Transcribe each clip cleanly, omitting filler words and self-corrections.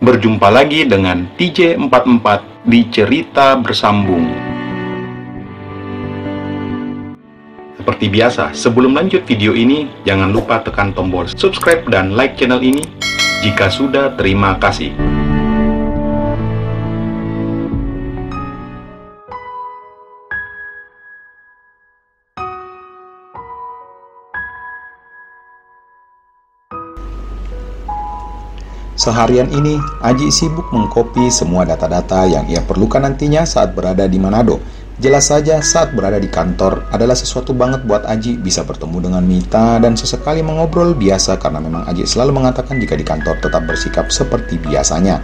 Berjumpa lagi dengan TJ44 di Cerita Bersambung. Seperti biasa, sebelum lanjut video ini, jangan lupa tekan tombol subscribe dan like channel ini. Jika sudah, terima kasih. Seharian ini, Aji sibuk mengcopy semua data-data yang ia perlukan nantinya saat berada di Manado. Jelas saja saat berada di kantor adalah sesuatu banget buat Aji bisa bertemu dengan Mita dan sesekali mengobrol biasa karena memang Aji selalu mengatakan jika di kantor tetap bersikap seperti biasanya.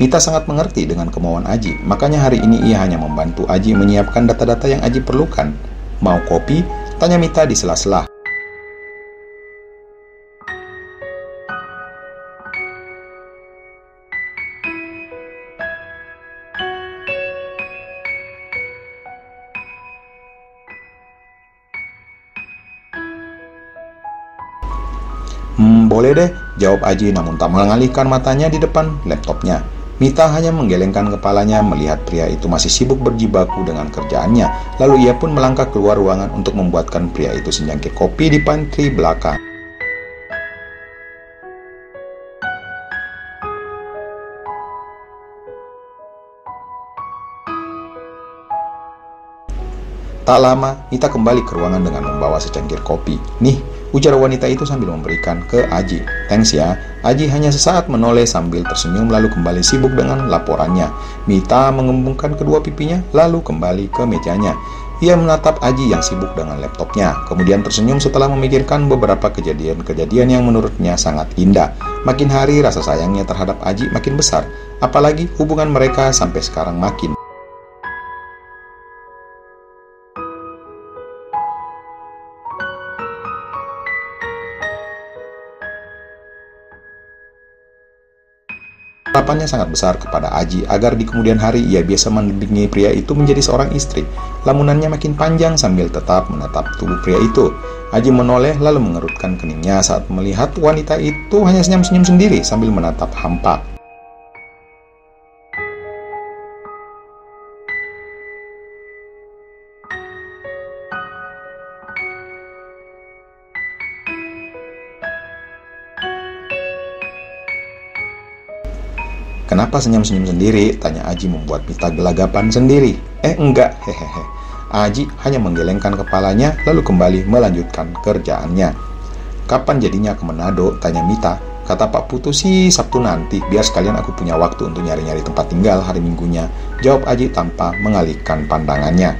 Mita sangat mengerti dengan kemauan Aji, makanya hari ini ia hanya membantu Aji menyiapkan data-data yang Aji perlukan. Mau kopi? Tanya Mita di sela-sela. Boleh deh, jawab Aji namun tak mengalihkan matanya di depan laptopnya. Mita hanya menggelengkan kepalanya melihat pria itu masih sibuk berjibaku dengan kerjaannya. Lalu ia pun melangkah keluar ruangan untuk membuatkan pria itu secangkir kopi di pantry belakang. Tak lama, Mita kembali ke ruangan dengan membawa secangkir kopi. Nih, ujar wanita itu sambil memberikan ke Aji. Thanks ya. Aji hanya sesaat menoleh sambil tersenyum lalu kembali sibuk dengan laporannya. Mita mengembungkan kedua pipinya lalu kembali ke mejanya. Ia menatap Aji yang sibuk dengan laptopnya, kemudian tersenyum setelah memikirkan beberapa kejadian-kejadian yang menurutnya sangat indah. Makin hari rasa sayangnya terhadap Aji makin besar, apalagi hubungan mereka sampai sekarang makin. Harapannya sangat besar kepada Aji agar di kemudian hari ia bisa mendampingi pria itu menjadi seorang istri. Lamunannya makin panjang sambil tetap menatap tubuh pria itu. Aji menoleh lalu mengerutkan keningnya saat melihat wanita itu hanya senyum-senyum sendiri sambil menatap hampa. Kenapa senyum-senyum sendiri? Tanya Aji membuat Mita gelagapan sendiri. Enggak, hehehe. Aji hanya menggelengkan kepalanya lalu kembali melanjutkan kerjaannya. Kapan jadinya ke Manado? Tanya Mita. Kata Pak Putu sih Sabtu nanti, biar sekalian aku punya waktu untuk nyari-nyari tempat tinggal hari Minggunya. Jawab Aji tanpa mengalihkan pandangannya.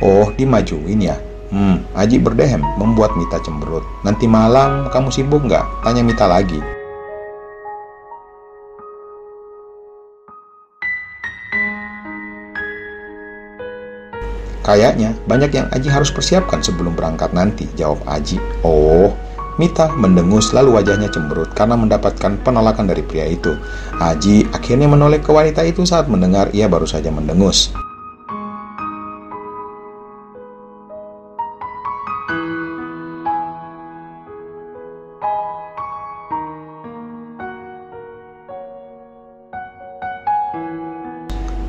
Oh, dimajuin ya? Aji berdehem membuat Mita cemberut. Nanti malam kamu sibuk nggak? Tanya Mita lagi. Kayaknya banyak yang Aji harus persiapkan sebelum berangkat nanti, jawab Aji. Oh, Mita mendengus lalu wajahnya cemberut karena mendapatkan penolakan dari pria itu. Aji akhirnya menoleh ke wanita itu saat mendengar ia baru saja mendengus.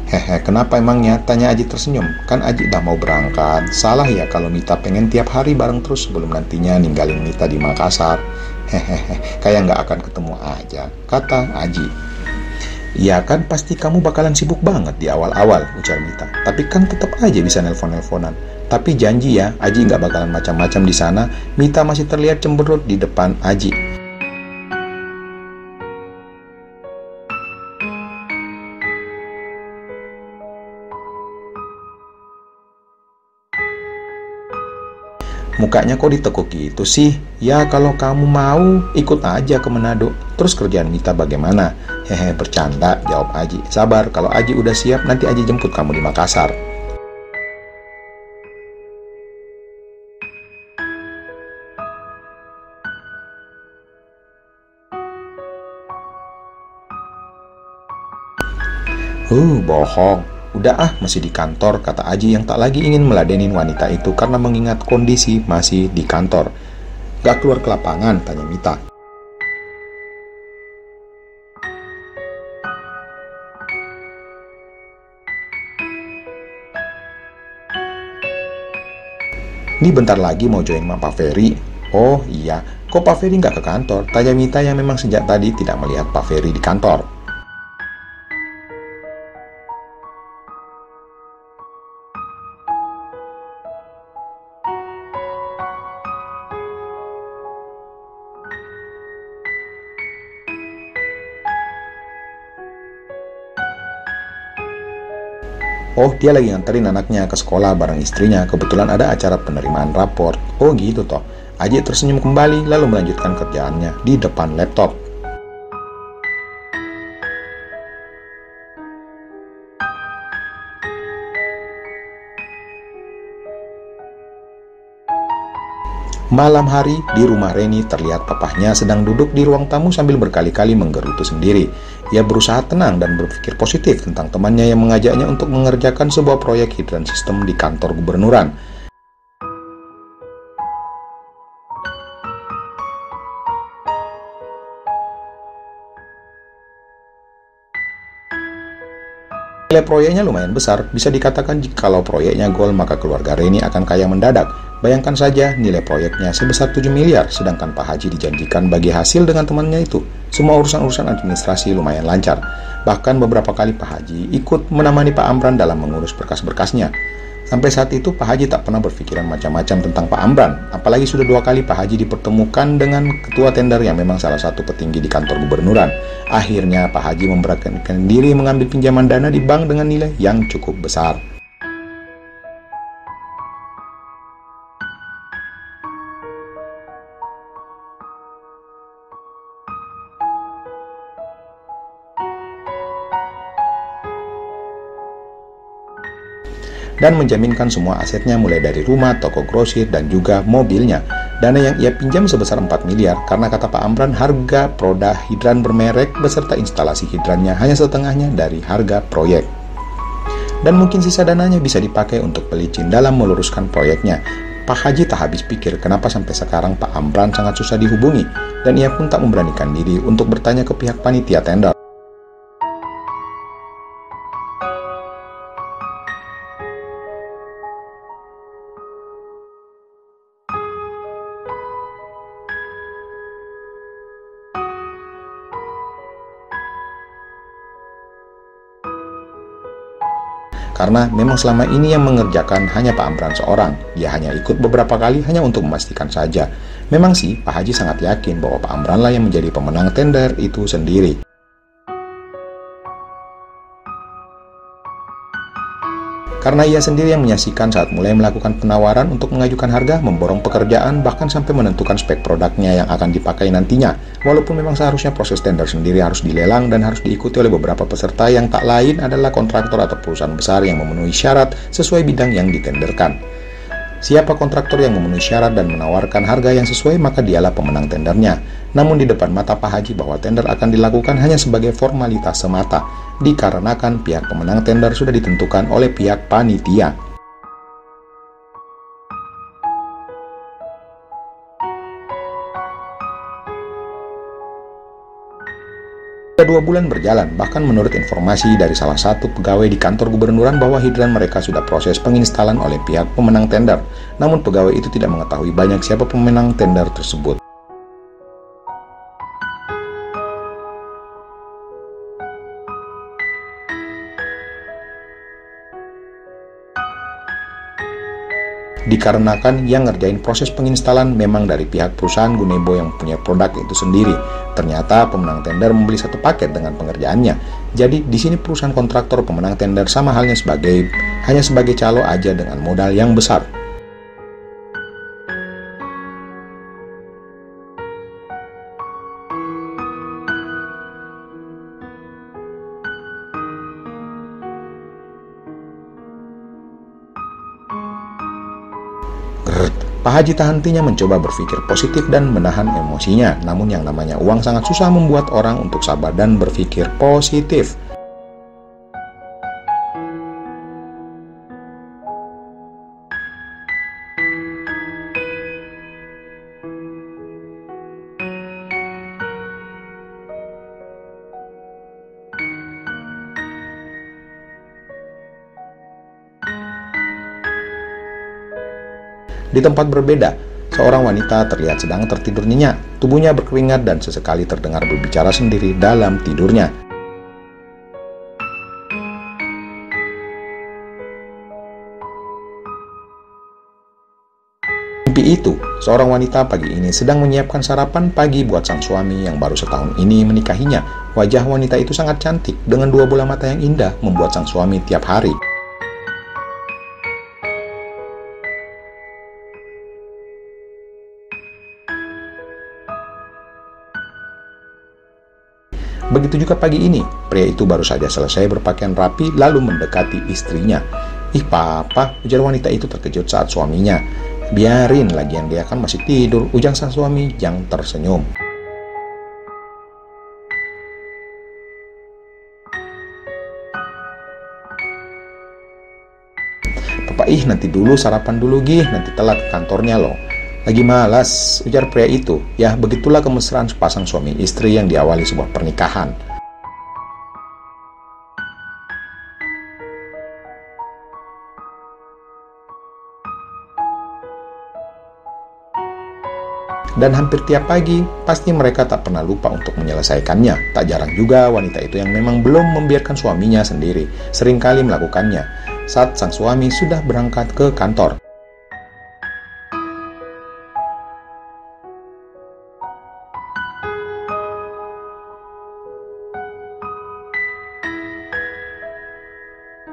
Hehe, kenapa emangnya? Tanya Aji tersenyum. Kan Aji udah mau berangkat. Salah ya kalau Mita pengen tiap hari bareng terus sebelum nantinya ninggalin Mita di Makassar. Hehehe, kayak nggak akan ketemu aja, kata Aji. Ya kan pasti kamu bakalan sibuk banget di awal-awal, ujar Mita. Tapi kan tetap aja bisa nelpon-nelponan. Tapi janji ya, Aji nggak bakalan macam-macam di sana. Mita masih terlihat cemberut di depan Aji. Mukanya kok ditekuk gitu sih? Ya kalau kamu mau, ikut aja ke Manado. Terus kerjaan Mita bagaimana? Hehe, bercanda, jawab Aji. Sabar, kalau Aji udah siap, nanti Aji jemput kamu di Makassar. Bohong. Udah masih di kantor, kata Aji yang tak lagi ingin meladenin wanita itu karena mengingat kondisi masih di kantor. Gak keluar ke lapangan, tanya Mita. Ini bentar lagi mau join sama Pak Ferry. Oh iya, kok Pak Ferry nggak ke kantor? Tanya Mita yang memang sejak tadi tidak melihat Pak Ferry di kantor. Oh, dia lagi nganterin anaknya ke sekolah bareng istrinya. Kebetulan ada acara penerimaan raport. Oh gitu toh. Aji tersenyum kembali lalu melanjutkan kerjaannya di depan laptop. Malam hari di rumah Reni terlihat papahnya sedang duduk di ruang tamu sambil berkali-kali menggerutu sendiri. Ia berusaha tenang dan berpikir positif tentang temannya yang mengajaknya untuk mengerjakan sebuah proyek hidran sistem di kantor gubernuran. Nilai proyeknya lumayan besar, bisa dikatakan jikalau proyeknya gol maka keluarga Reni akan kaya mendadak. Bayangkan saja nilai proyeknya sebesar 7 miliar, sedangkan Pak Haji dijanjikan bagi hasil dengan temannya itu. Semua urusan-urusan administrasi lumayan lancar. Bahkan beberapa kali Pak Haji ikut menemani Pak Amran dalam mengurus berkas-berkasnya. Sampai saat itu Pak Haji tak pernah berpikiran macam-macam tentang Pak Amran. Apalagi sudah 2 kali Pak Haji dipertemukan dengan ketua tender yang memang salah satu petinggi di kantor gubernuran. Akhirnya Pak Haji memberanikan diri mengambil pinjaman dana di bank dengan nilai yang cukup besar. Dan menjaminkan semua asetnya mulai dari rumah, toko grosir, dan juga mobilnya. Dana yang ia pinjam sebesar 4 miliar karena kata Pak Amran harga produk hidran bermerek beserta instalasi hidrannya hanya setengahnya dari harga proyek. Dan mungkin sisa dananya bisa dipakai untuk pelicin dalam meluruskan proyeknya. Pak Haji tak habis pikir kenapa sampai sekarang Pak Amran sangat susah dihubungi, dan ia pun tak memberanikan diri untuk bertanya ke pihak panitia tender. Karena memang selama ini yang mengerjakan hanya Pak Amran seorang. Dia hanya ikut beberapa kali hanya untuk memastikan saja. Memang sih Pak Haji sangat yakin bahwa Pak Amran lah yang menjadi pemenang tender itu sendiri. Karena ia sendiri yang menyaksikan saat mulai melakukan penawaran untuk mengajukan harga, memborong pekerjaan, bahkan sampai menentukan spek produknya yang akan dipakai nantinya. Walaupun memang seharusnya proses tender sendiri harus dilelang dan harus diikuti oleh beberapa peserta yang tak lain adalah kontraktor atau perusahaan besar yang memenuhi syarat sesuai bidang yang ditenderkan. Siapa kontraktor yang memenuhi syarat dan menawarkan harga yang sesuai, maka dialah pemenang tendernya. Namun di depan mata Pak Haji bahwa tender akan dilakukan hanya sebagai formalitas semata, dikarenakan pihak pemenang tender sudah ditentukan oleh pihak panitia. Sudah 2 bulan berjalan, bahkan menurut informasi dari salah satu pegawai di kantor gubernuran bahwa hidran mereka sudah proses penginstalan oleh pihak pemenang tender. Namun pegawai itu tidak mengetahui banyak siapa pemenang tender tersebut. Dikarenakan yang ngerjain proses penginstalan memang dari pihak perusahaan Gunebo yang punya produk itu sendiri. Ternyata pemenang tender membeli satu paket dengan pengerjaannya. Jadi di sini perusahaan kontraktor pemenang tender sama halnya hanya sebagai calo aja dengan modal yang besar. Pak Haji tak hentinya mencoba berpikir positif dan menahan emosinya. Namun yang namanya uang sangat susah membuat orang untuk sabar dan berpikir positif. Di tempat berbeda, seorang wanita terlihat sedang tertidur nyenyak. Tubuhnya berkeringat dan sesekali terdengar berbicara sendiri dalam tidurnya. Mimpi itu, seorang wanita pagi ini sedang menyiapkan sarapan pagi buat sang suami yang baru setahun ini menikahinya. Wajah wanita itu sangat cantik, dengan dua bola mata yang indah membuat sang suami tiap hari begitu juga pagi ini, pria itu baru saja selesai berpakaian rapi lalu mendekati istrinya. "Ih papa," ujar wanita itu terkejut saat suaminya. "Biarin, lagian dia kan masih tidur," ujar sang suami yang tersenyum. "Papa, nanti dulu sarapan dulu gih, nanti telat ke kantornya loh." "Lagi malas," ujar pria itu. Ya, begitulah kemesraan sepasang suami istri yang diawali sebuah pernikahan. Dan hampir tiap pagi, pasti mereka tak pernah lupa untuk menyelesaikannya. Tak jarang juga wanita itu yang memang belum membiarkan suaminya sendiri, seringkali melakukannya saat sang suami sudah berangkat ke kantor.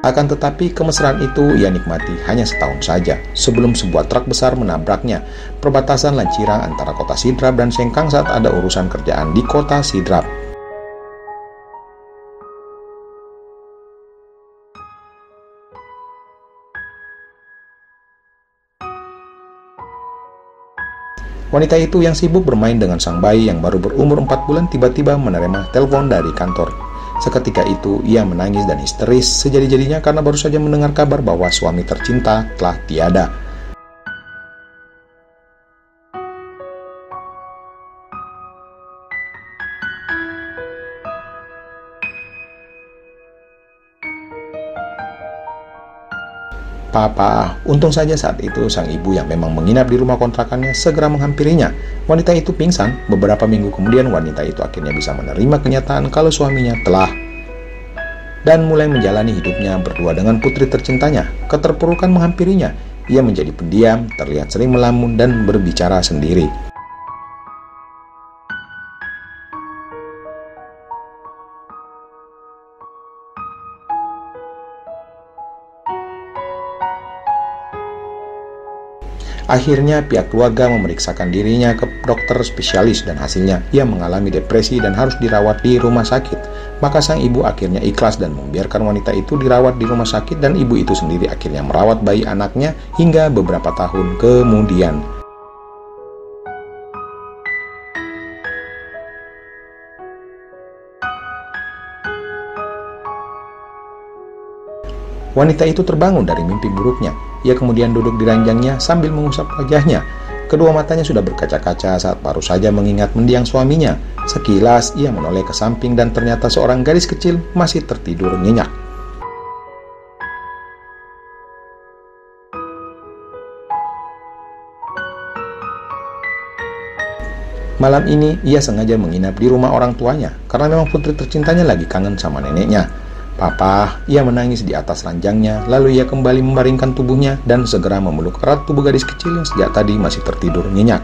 Akan tetapi kemesraan itu ia nikmati hanya setahun saja sebelum sebuah truk besar menabraknya perbatasan Lancirang antara kota Sidrap dan Sengkang saat ada urusan kerjaan di kota Sidrap. Wanita itu yang sibuk bermain dengan sang bayi yang baru berumur 4 bulan tiba-tiba menerima telepon dari kantor. Seketika itu, ia menangis dan histeris sejadi-jadinya karena baru saja mendengar kabar bahwa suami tercinta telah tiada. "Papa," untung saja saat itu sang ibu yang memang menginap di rumah kontrakannya segera menghampirinya. Wanita itu pingsan. Beberapa minggu kemudian wanita itu akhirnya bisa menerima kenyataan kalau suaminya telah dan mulai menjalani hidupnya berdua dengan putri tercintanya. Keterpurukan menghampirinya. Ia menjadi pendiam, terlihat sering melamun dan berbicara sendiri. Akhirnya pihak keluarga memeriksakan dirinya ke dokter spesialis dan hasilnya ia mengalami depresi dan harus dirawat di rumah sakit. Maka sang ibu akhirnya ikhlas dan membiarkan wanita itu dirawat di rumah sakit dan ibu itu sendiri akhirnya merawat bayi anaknya hingga beberapa tahun kemudian. Wanita itu terbangun dari mimpi buruknya. Ia kemudian duduk di ranjangnya sambil mengusap wajahnya. Kedua matanya sudah berkaca-kaca saat baru saja mengingat mendiang suaminya. Sekilas ia menoleh ke samping dan ternyata seorang gadis kecil masih tertidur nyenyak. Malam ini ia sengaja menginap di rumah orang tuanya karena memang putri tercintanya lagi kangen sama neneknya. "Papa," ia menangis di atas ranjangnya, lalu ia kembali membaringkan tubuhnya dan segera memeluk erat tubuh gadis kecil yang sejak tadi masih tertidur nyenyak.